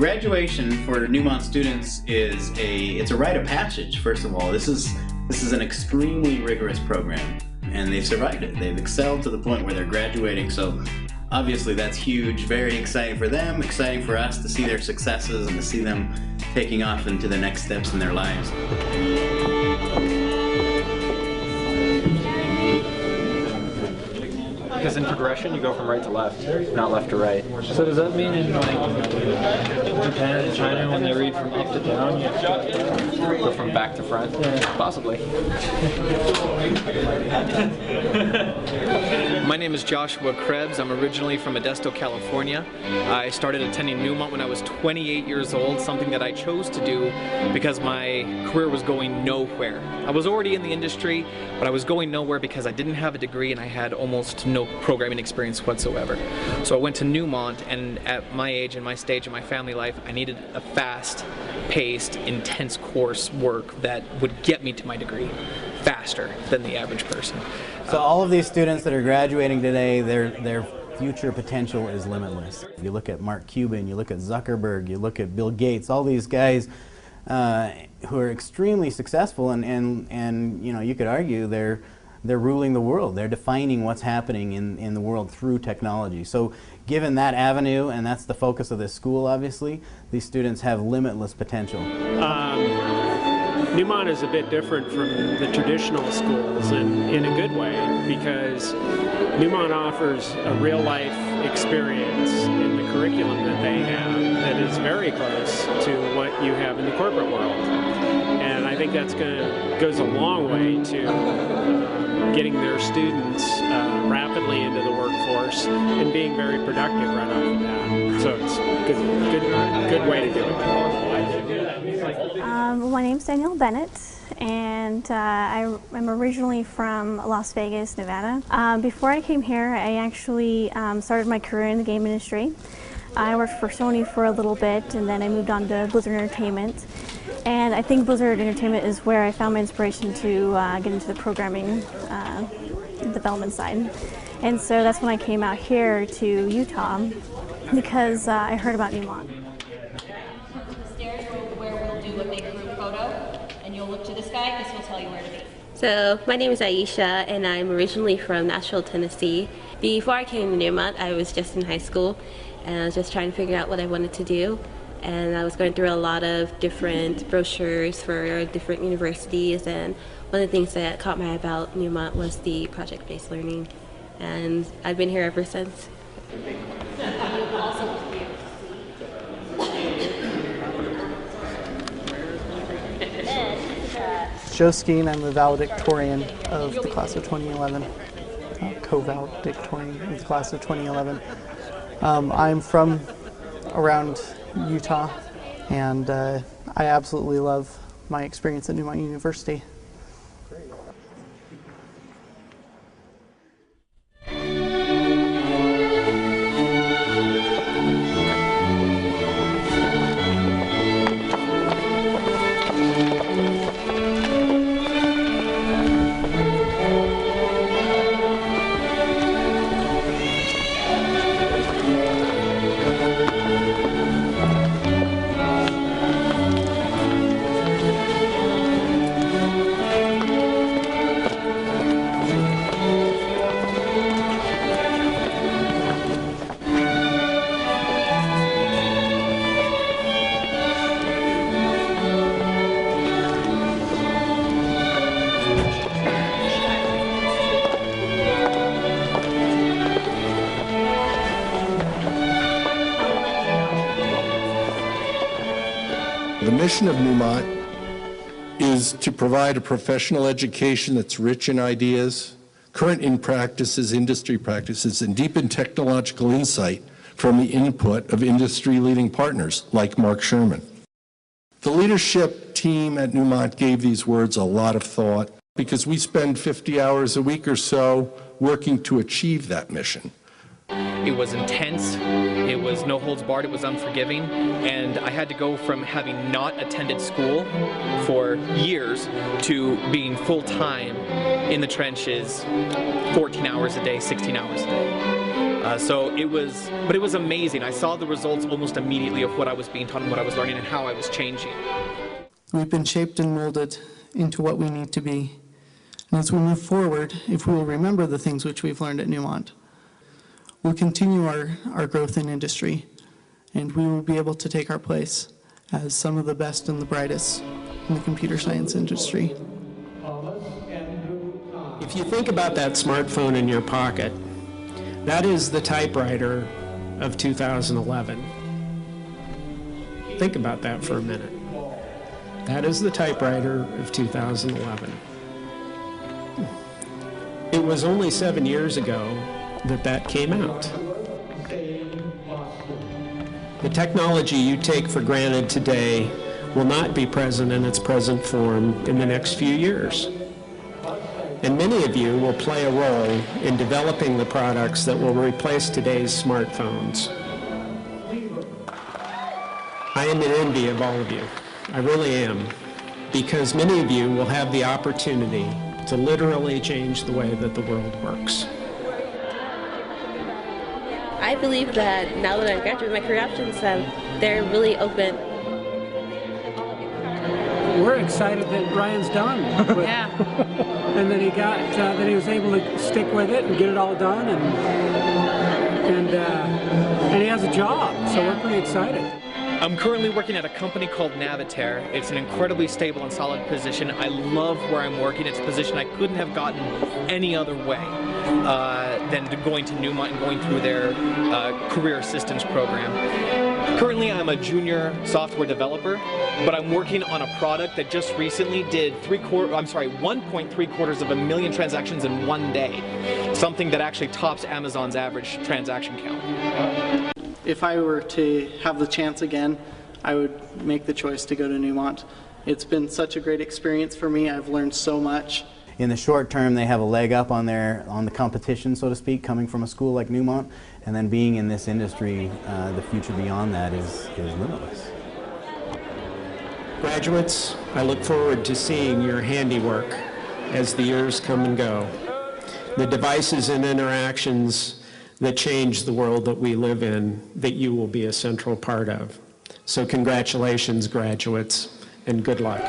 Graduation for Neumont students is it's a rite of passage. First of all, this is an extremely rigorous program, and they've survived it. They've excelled to the point where they're graduating. So obviously that's huge, very exciting for them, exciting for us to see their successes and to see them taking off into the next steps in their lives. Because in progression, you go from right to left, not left to right. So does that mean in like Japan and China, when they read from up to down, you have to go from back to front? Yeah. Possibly. My name is Joshua Krebs. I'm originally from Modesto, California. I started attending Neumont when I was 28 years old, something that I chose to do because my career was going nowhere. I was already in the industry, but I was going nowhere because I didn't have a degree and I had almost no programming experience whatsoever. So I went to Neumont, and at my age and my stage in my family life, I needed a fast-paced, intense course work that would get me to my degree faster than the average person. So all of these students that are graduating today, their future potential is limitless. You look at Mark Cuban, you look at Zuckerberg, you look at Bill Gates, all these guys who are extremely successful, and you know, you could argue they're ruling the world. They're defining what's happening in the world through technology. So given that avenue, and that's the focus of this school, obviously, these students have limitless potential. Neumont is a bit different from the traditional schools in a good way, because Neumont offers a real-life experience in the curriculum that they have that is very close to what you have in the corporate world. And I think that's goes a long way to getting their students rapidly into the workforce and being very productive right off the bat. So it's a good way to do it. My name's Danielle Bennet, and I'm originally from Las Vegas, Nevada. Before I came here, I actually started my career in the game industry. I worked for Sony for a little bit, and then I moved on to Blizzard Entertainment. And I think Blizzard Entertainment is where I found my inspiration to get into the programming development side. And so that's when I came out here to Utah, because I heard about Neumont. Where we'll do a big group photo, and you'll look to this guy because he'll tell you where to be. So my name is Aysha, and I'm originally from Nashville, Tennessee. Before I came to Neumont, I was just in high school, and I was just trying to figure out what I wanted to do. And I was going through a lot of different brochures for different universities, and one of the things that caught my eye about Neumont was the project-based learning, and I've been here ever since. Joe Skeen, I'm the valedictorian of the class of 2011, co-valedictorian of the class of 2011. I'm from around Utah, and I absolutely love my experience at Neumont University. The mission of Neumont is to provide a professional education that's rich in ideas, current in practices, industry practices, and deep in technological insight from the input of industry-leading partners like Mark Sherman. The leadership team at Neumont gave these words a lot of thought because we spend 50 hours a week or so working to achieve that mission. It was intense, it was no holds barred, it was unforgiving, and I had to go from having not attended school for years to being full-time in the trenches 14 hours a day, 16 hours a day. So it was amazing. I saw the results almost immediately of what I was being taught and what I was learning and how I was changing. We've been shaped and molded into what we need to be. And as we move forward, if we will remember the things which we've learned at Neumont, we'll continue our growth in industry, and we will be able to take our place as some of the best and the brightest in the computer science industry. If you think about that smartphone in your pocket, that is the typewriter of 2011. Think about that for a minute. That is the typewriter of 2011. It was only 7 years ago that came out. The technology you take for granted today will not be present in its present form in the next few years. And many of you will play a role in developing the products that will replace today's smartphones. I am in envy of all of you. I really am, because many of you will have the opportunity to literally change the way that the world works. I believe that now that I've graduated, my career options, they're really open. We're excited that Ryan's done. Yeah. And that he was able to stick with it and get it all done, and he has a job, so we're pretty excited. I'm currently working at a company called Navitaire. It's an incredibly stable and solid position. I love where I'm working. It's a position I couldn't have gotten any other way than going to Neumont and going through their career assistance program. Currently, I'm a junior software developer, but I'm working on a product that just recently did 1.75 million transactions in one day, something that actually tops Amazon's average transaction count. If I were to have the chance again, I would make the choice to go to Neumont. It's been such a great experience for me. I've learned so much. In the short term, they have a leg up on the competition, so to speak, coming from a school like Neumont, and then being in this industry, the future beyond that is limitless. Graduates, I look forward to seeing your handiwork as the years come and go. The devices and interactions that change the world that we live in, that you will be a central part of. So congratulations, graduates, and good luck.